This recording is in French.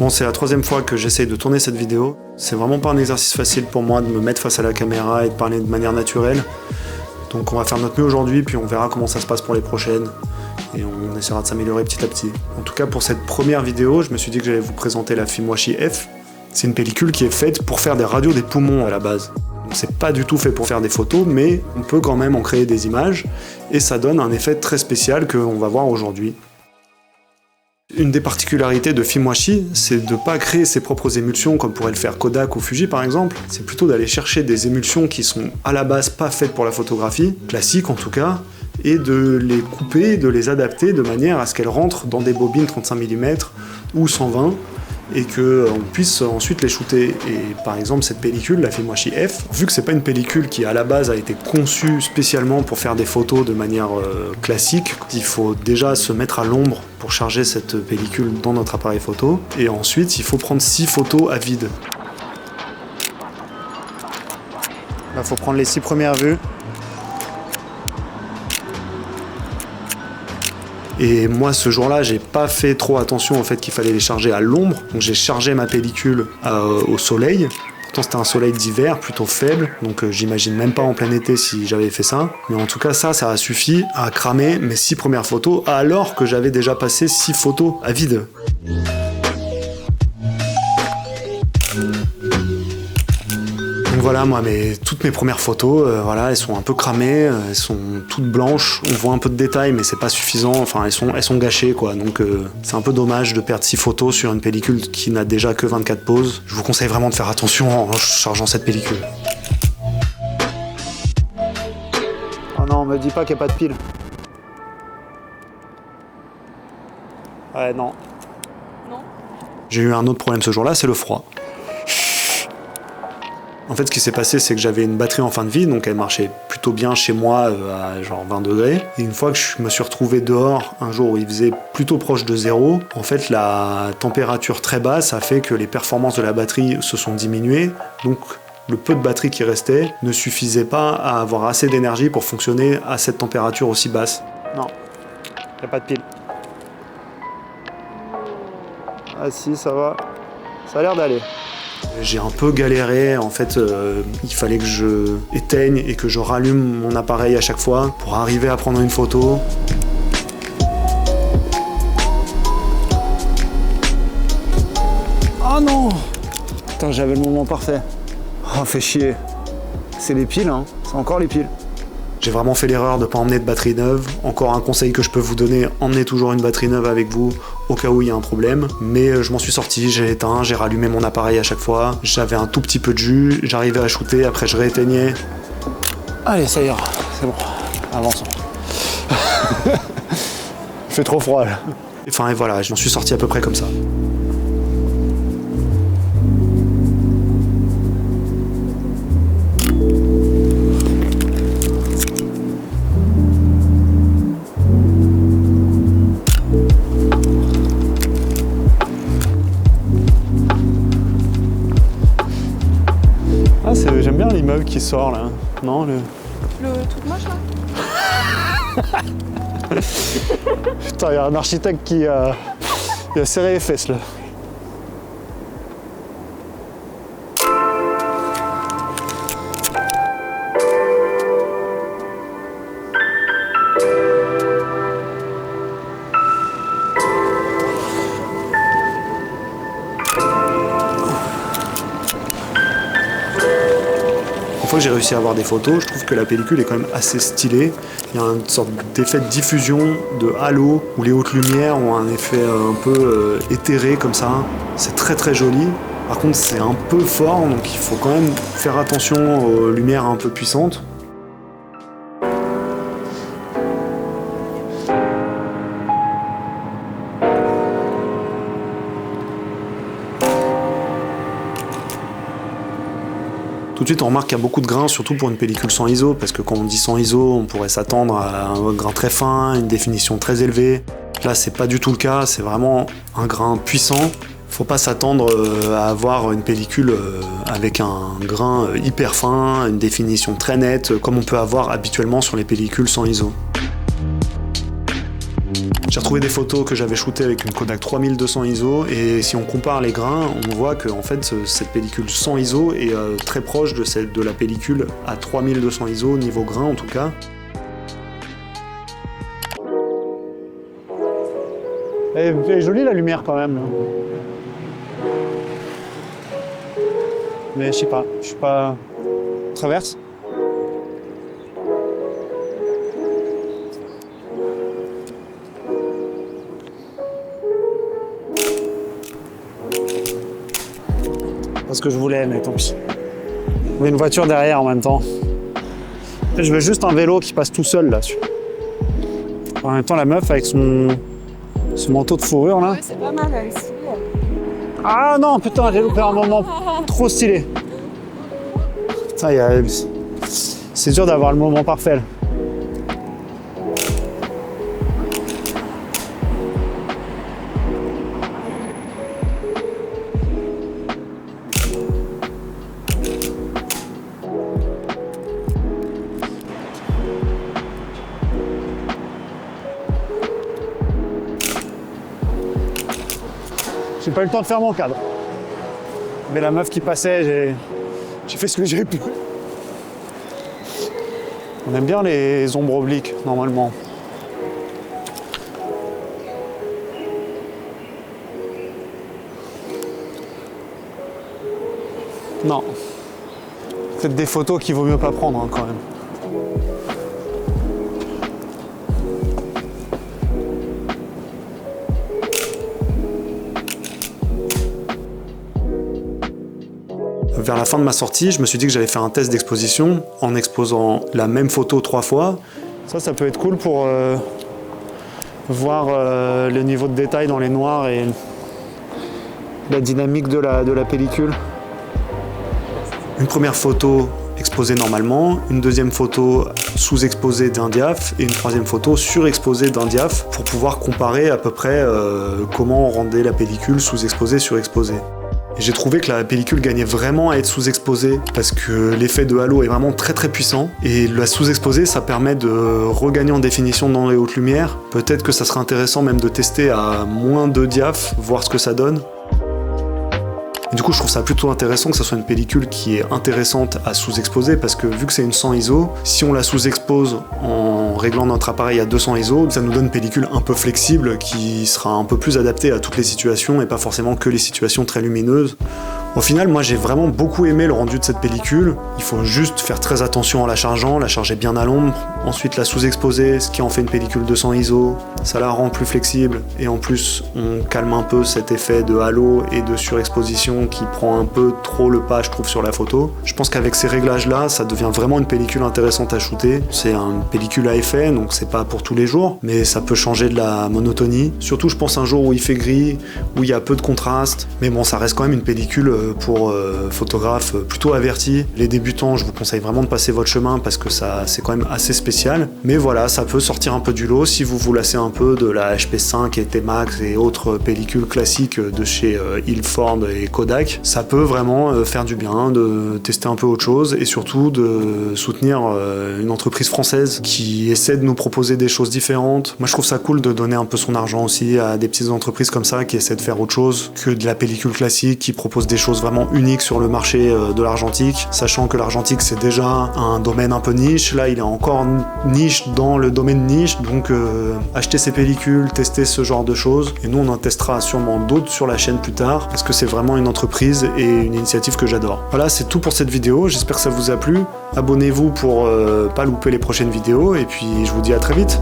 Bon, c'est la 3e fois que j'essaye de tourner cette vidéo. C'est vraiment pas un exercice facile pour moi de me mettre face à la caméra et de parler de manière naturelle. Donc on va faire notre mieux aujourd'hui, puis on verra comment ça se passe pour les prochaines. Et on essaiera de s'améliorer petit à petit. En tout cas, pour cette première vidéo, je me suis dit que j'allais vous présenter la Fimwashi F. C'est une pellicule qui est faite pour faire des radios des poumons à la base. Donc c'est pas du tout fait pour faire des photos, mais on peut quand même en créer des images, et ça donne un effet très spécial qu'on va voir aujourd'hui. Une des particularités de Fimwashi, c'est de ne pas créer ses propres émulsions comme pourrait le faire Kodak ou Fuji par exemple. C'est plutôt d'aller chercher des émulsions qui sont à la base pas faites pour la photographie, classique en tout cas, et de les couper, de les adapter de manière à ce qu'elles rentrent dans des bobines 35 mm ou 120 et qu'on puisse ensuite les shooter. Et par exemple cette pellicule, la Fimwashi F, vu que c'est pas une pellicule qui à la base a été conçue spécialement pour faire des photos de manière classique, il faut déjà se mettre à l'ombre pour charger cette pellicule dans notre appareil photo, et ensuite il faut prendre 6 photos à vide. Là faut prendre les 6 premières vues. Et moi ce jour-là, j'ai pas fait trop attention au fait qu'il fallait les charger à l'ombre, donc j'ai chargé ma pellicule au soleil. Pourtant c'était un soleil d'hiver plutôt faible, donc j'imagine même pas en plein été si j'avais fait ça. Mais en tout cas ça a suffi à cramer mes 6 premières photos alors que j'avais déjà passé 6 photos à vide. Donc voilà, moi, toutes mes premières photos, voilà, elles sont un peu cramées, elles sont toutes blanches, on voit un peu de détails, mais c'est pas suffisant, enfin elles sont gâchées quoi, donc c'est un peu dommage de perdre 6 photos sur une pellicule qui n'a déjà que 24 poses. Je vous conseille vraiment de faire attention en chargeant cette pellicule. Oh non, me dis pas qu'il n'y a pas de pile. Ouais, non. Non. J'ai eu un autre problème ce jour-là, c'est le froid. En fait, ce qui s'est passé, c'est que j'avais une batterie en fin de vie, donc elle marchait plutôt bien chez moi à genre 20 degrés. Et une fois que je me suis retrouvé dehors, un jour où il faisait plutôt proche de 0, en fait, la température très basse a fait que les performances de la batterie se sont diminuées. Donc, le peu de batterie qui restait ne suffisait pas à avoir assez d'énergie pour fonctionner à cette température aussi basse. Non, il n'y a pas de pile. Ah si, ça va. Ça a l'air d'aller. J'ai un peu galéré, en fait, il fallait que je éteigne et que je rallume mon appareil à chaque fois pour arriver à prendre une photo. Oh non! Putain, j'avais le moment parfait. Oh, fait chier. C'est les piles, hein. C'est encore les piles. J'ai vraiment fait l'erreur de ne pas emmener de batterie neuve. Encore un conseil que je peux vous donner, emmenez toujours une batterie neuve avec vous au cas où il y a un problème. Mais je m'en suis sorti, j'ai éteint, j'ai rallumé mon appareil à chaque fois. J'avais un tout petit peu de jus, j'arrivais à shooter, après je rééteignais. Allez, ça ira, c'est bon, avançons. Il fait trop froid là. Enfin et voilà, je m'en suis sorti à peu près comme ça. J'aime bien l'immeuble qui sort là. Non, le truc moche là. Putain, il y a un architecte qui a serré les fesses là. Une fois que j'ai réussi à avoir des photos, je trouve que la pellicule est quand même assez stylée. Il y a une sorte d'effet de diffusion, de halo, où les hautes lumières ont un effet un peu éthéré comme ça. C'est très très joli. Par contre c'est un peu fort, donc il faut quand même faire attention aux lumières un peu puissantes. Tout de suite on remarque qu'il y a beaucoup de grains, surtout pour une pellicule sans ISO, parce que quand on dit sans ISO, on pourrait s'attendre à un grain très fin, une définition très élevée. Là c'est pas du tout le cas, c'est vraiment un grain puissant. Faut pas s'attendre à avoir une pellicule avec un grain hyper fin, une définition très nette, comme on peut avoir habituellement sur les pellicules sans ISO. J'ai retrouvé des photos que j'avais shootées avec une Kodak 3200 ISO et si on compare les grains, on voit que en fait, cette pellicule sans ISO est très proche de celle de la pellicule à 3200 ISO, niveau grain en tout cas. Elle est jolie la lumière quand même. Mais je sais pas, je suis pas... Traverse. Parce que je voulais, mais tant pis. Il y a une voiture derrière en même temps. Je veux juste un vélo qui passe tout seul là-dessus. En même temps, la meuf avec ce manteau de fourrure là. Ouais, c'est pas mal, elle est stylée. Ah non, putain, j'ai loupé un moment trop stylé. Putain, c'est dur d'avoir le moment parfait là. J'ai pas eu le temps de faire mon cadre. Mais la meuf qui passait, j'ai fait ce que j'ai pu. On aime bien les ombres obliques, normalement. Non. Peut-être des photos qu'il vaut mieux pas prendre hein, quand même. Vers la fin de ma sortie, je me suis dit que j'allais faire un test d'exposition en exposant la même photo 3 fois. Ça peut être cool pour voir le niveau de détail dans les noirs et la dynamique de la pellicule. Une première photo exposée normalement, une deuxième photo sous-exposée d'un diaph et une troisième photo surexposée d'un diaph pour pouvoir comparer à peu près comment on rendait la pellicule sous-exposée, surexposée. Et j'ai trouvé que la pellicule gagnait vraiment à être sous-exposée parce que l'effet de halo est vraiment très très puissant et la sous-exposée ça permet de regagner en définition dans les hautes lumières. Peut-être que ça serait intéressant même de tester à moins de diaph, voir ce que ça donne. Et du coup je trouve ça plutôt intéressant que ça soit une pellicule qui est intéressante à sous-exposer parce que vu que c'est une 100 ISO, si on la sous-expose en réglant notre appareil à 200 ISO, ça nous donne une pellicule un peu flexible qui sera un peu plus adaptée à toutes les situations et pas forcément que les situations très lumineuses. Au final, moi j'ai vraiment beaucoup aimé le rendu de cette pellicule. Il faut juste faire très attention en la chargeant, la charger bien à l'ombre, ensuite la sous-exposer, ce qui en fait une pellicule 200 ISO. Ça la rend plus flexible et en plus on calme un peu cet effet de halo et de surexposition qui prend un peu trop le pas je trouve sur la photo. Je pense qu'avec ces réglages là, ça devient vraiment une pellicule intéressante à shooter. C'est une pellicule à effet donc c'est pas pour tous les jours, mais ça peut changer de la monotonie. Surtout je pense un jour où il fait gris, où il y a peu de contraste, mais bon ça reste quand même une pellicule pour photographes plutôt avertis. Les débutants, je vous conseille vraiment de passer votre chemin parce que ça c'est quand même assez spécial. Mais voilà, ça peut sortir un peu du lot si vous vous lassez un peu de la HP5 et T-Max et autres pellicules classiques de chez Ilford et Kodak. Ça peut vraiment faire du bien de tester un peu autre chose et surtout de soutenir une entreprise française qui essaie de nous proposer des choses différentes. Moi je trouve ça cool de donner un peu son argent aussi à des petites entreprises comme ça qui essaient de faire autre chose que de la pellicule classique, qui proposent des choses vraiment unique sur le marché de l'argentique, sachant que l'argentique c'est déjà un domaine un peu niche, là il est encore niche dans le domaine niche, donc acheter ces pellicules, tester ce genre de choses, et nous on en testera sûrement d'autres sur la chaîne plus tard, parce que c'est vraiment une entreprise et une initiative que j'adore. Voilà, c'est tout pour cette vidéo, j'espère que ça vous a plu, abonnez-vous pour pas louper les prochaines vidéos, et puis je vous dis à très vite.